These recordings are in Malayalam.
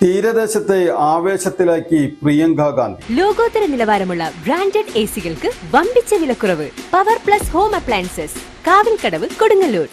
തീരദേശത്തെ ആവേശത്തിലാക്കി പ്രിയങ്ക ഗാന്ധി. ലോകോത്തര നിലവാരമുള്ള ബ്രാൻഡഡ് എസികൾക്ക് വമ്പിച്ച വിലക്കുറവ്. Power plus home appliances, Kavilkadavu, Kodungallur.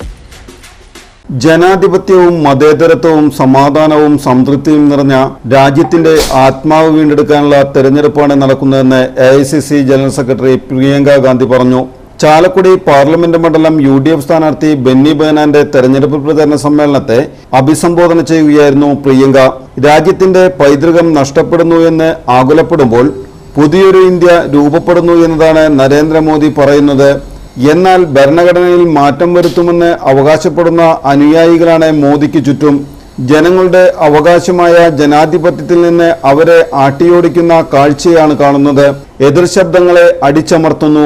ജനാധിപത്യവും മതേതരത്വവും സമാധാനവും സംതൃപ്തിയും നിറഞ്ഞ രാജ്യത്തിന്റെ ആത്മാവ് വീണ്ടെടുക്കാനുള്ള തെരഞ്ഞെടുപ്പാണ് നടക്കുന്നതെന്ന് AICC general secretary Priyanka Gandhi പറഞ്ഞു. ചാലക്കുടി പാർലമെന്റ് മണ്ഡലം UDF സ്ഥാനാർത്ഥി ബെന്നി ബെഹനാന്റെ തെരഞ്ഞെടുപ്പ് പ്രചരണ സമ്മേളനത്തെ അഭിസംബോധന ചെയ്യുകയായിരുന്നു പ്രിയങ്ക. രാജ്യത്തിന്റെ പൈതൃകം നഷ്ടപ്പെടുന്നു എന്ന് ആകുലപ്പെടുമ്പോൾ പുതിയൊരു ഇന്ത്യ രൂപപ്പെടുന്നു എന്നതാണ് നരേന്ദ്രമോദി പറയുന്നത്. എന്നാൽ ഭരണഘടനയിൽ മാറ്റം വരുത്തുമെന്ന് അവകാശപ്പെടുന്ന അനുയായികളാണ് മോദിക്ക് ചുറ്റും. ജനങ്ങളുടെ അവകാശമായ ജനാധിപത്യത്തിൽ നിന്ന് അവരെ ആട്ടിയോടിക്കുന്ന കാഴ്ചയാണ് കാണുന്നത്. എതിർ ശബ്ദങ്ങളെ അടിച്ചമർത്തുന്നു.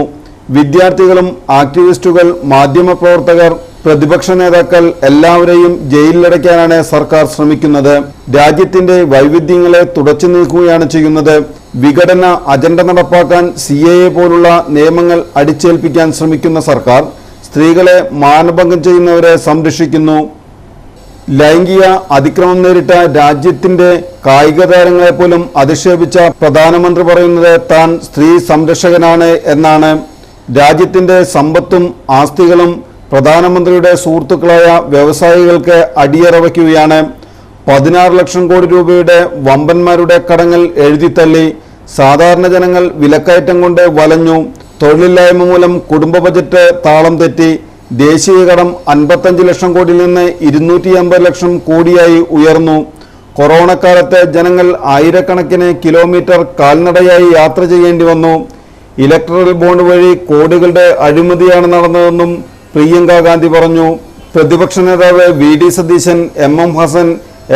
വിദ്യാർത്ഥികളും ആക്ടിവിസ്റ്റുകൾ, മാധ്യമപ്രവർത്തകർ, പ്രതിപക്ഷ നേതാക്കൾ എല്ലാവരെയും ജയിലിലടയ്ക്കാനാണ് സർക്കാർ ശ്രമിക്കുന്നത്. രാജ്യത്തിന്റെ വൈവിധ്യങ്ങളെ തുടച്ചു നീക്കുകയാണ് ചെയ്യുന്നത്. വിഘടന അജണ്ട നടപ്പാക്കാൻ CAA പോലുള്ള നിയമങ്ങൾ അടിച്ചേൽപ്പിക്കാൻ ശ്രമിക്കുന്ന സർക്കാർ സ്ത്രീകളെ മാനഭംഗം ചെയ്യുന്നവരെ സംരക്ഷിക്കുന്നു. ലൈംഗിക അതിക്രമം നേരിട്ട രാജ്യത്തിന്റെ കായിക താരങ്ങളെ പോലും അധിക്ഷേപിച്ച പ്രധാനമന്ത്രി പറയുന്നത് താൻ സ്ത്രീ സംരക്ഷകനാണ് എന്നാണ്. രാജ്യത്തിന്റെ സമ്പത്തും ആസ്തികളും പ്രധാനമന്ത്രിയുടെ സുഹൃത്തുക്കളായ വ്യവസായികൾക്ക് അടിയറവയ്ക്കുകയാണ്. 16 ലക്ഷം കോടി രൂപയുടെ വമ്പന്മാരുടെ കടങ്ങൾ എഴുതിത്തള്ളി. സാധാരണ ജനങ്ങൾ വിലക്കയറ്റം കൊണ്ട് വലഞ്ഞു. തൊഴിലില്ലായ്മ മൂലം കുടുംബ ബജറ്റ് താളം തെറ്റി. ദേശീയ കടം 55 ലക്ഷം കോടിയിൽ നിന്ന് 250 ലക്ഷം കോടിയായി ഉയർന്നു. കൊറോണക്കാലത്ത് ജനങ്ങൾ ആയിരക്കണക്കിന് കിലോമീറ്റർ കാൽനടയായി യാത്ര ചെയ്യേണ്ടി വന്നു. ഇലക്ട്രൽ ബോണ്ട് വഴി കോടികളുടെ അഴിമതിയാണ് നടന്നതെന്നും പ്രിയങ്ക ഗാന്ധി പറഞ്ഞു. പ്രതിപക്ഷ നേതാവ് VD Satheesan, MM Hassan,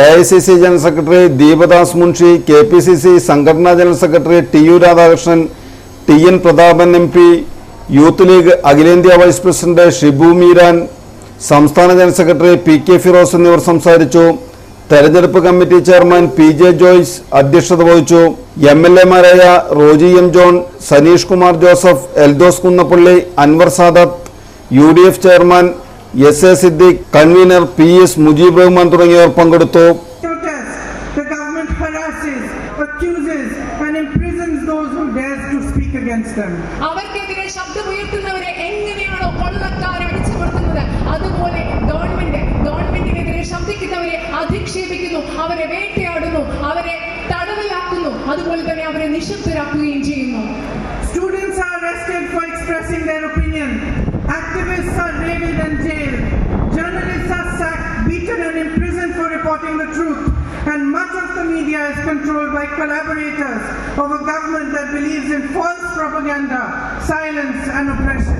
AICC general secretary Deepa Das Munshi, KPCC സംഘടനാ general secretary TU Radhakrishnan, TN Prathapan MP, youth league അഖിലേന്ത്യാ വൈസ് പ്രസിഡന്റ് ഷിബു മീരാൻ, സംസ്ഥാന ജനറൽ സെക്രട്ടറി PK ഫിറോസ് എന്നിവർ സംസാരിച്ചു. തെരഞ്ഞെടുപ്പ് കമ്മിറ്റി ചെയർമാൻ PJ ജോയ്സ് അധ്യക്ഷത വഹിച്ചു. MLA മാരായ Roji M John, Saneesh Kumar Joseph, Eldhose Kunnappilly, Anwar Sadath, UDF chairman SA Siddique, convener PS Mujeeb Rahman തുടങ്ങിയവർ പങ്കെടുത്തു. അവർക്കെതിരെ ശബ്ദമുയർത്തുന്നവരെ എങ്ങനെയാണോ കൊള്ളക്കാർ അടിച്ചമർത്തുന്നത്, അതുപോലെ ഗവൺമെന്റിനെതിരെ ശബ്ദിക്കുന്നവരെ അധിക്ഷേപിക്കുന്നു, അവരെ വേട്ടയാടുന്നു, അവരെ തടവിലാക്കുന്നു, അതുപോലെ തന്നെ അവരെ നിശബ്ദരാക്കുകയും ചെയ്യുന്നു. Students are arrested for expressing their opinion. Activists are raided and jailed. Journalists are sacked, beaten and imprisoned for reporting the truth. And much of the media is controlled by collaborators of a government that believes in false propaganda, silence and oppression.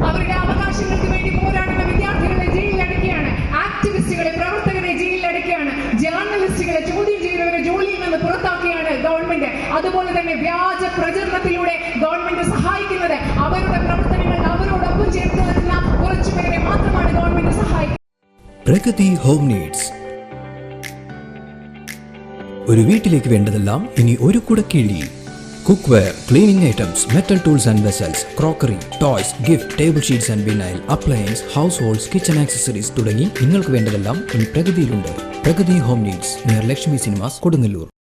അവരുടെ അവകാശങ്ങൾക്ക് വേണ്ടി പോരാടുന്ന വിദ്യാർത്ഥികളെ ജയിലിലടക്കുകയാണ്, ആക്ടിവിസ്റ്റുകളെ, പ്രവർത്തകരെ ജയിലിലടക്കുകയാണ്, ജേർണലിസ്റ്റുകളെ ചോദ്യം ചെയ്തവരെ ജോലിയിൽ നിന്ന് പുറത്താക്കുകയാണ് ഗവൺമെന്റ്. അതുപോലെ തന്നെ വ്യാജ പ്രചരണത്തിലൂടെ ഗവൺമെന്റ് സഹായിക്കുന്നത് അവരുടെ പ്രവർത്തനങ്ങൾ അവരോടൊപ്പം ചേർത്ത് നിൽക്കുന്ന കുറച്ചുപേരെ മാത്രമാണ് ഗവൺമെന്റ് സഹായിക്കുന്നത്. Pragathi home needs. ഒരു വീട്ടിലേക്ക് വേണ്ടതെല്ലാം ഇനി ഒരു കുടക്കീഴിൽ. Cookware, cleaning items, metal tools and vessels, crockery, toys, gift, table sheets and vinyl, appliance, households, kitchen accessories തുടങ്ങി നിങ്ങൾക്ക് വേണ്ടതെല്ലാം ഇനി പ്രഗതിയിലുണ്ട്. Pragathi home needs, near Lakshmi cinemas, Kodungallur.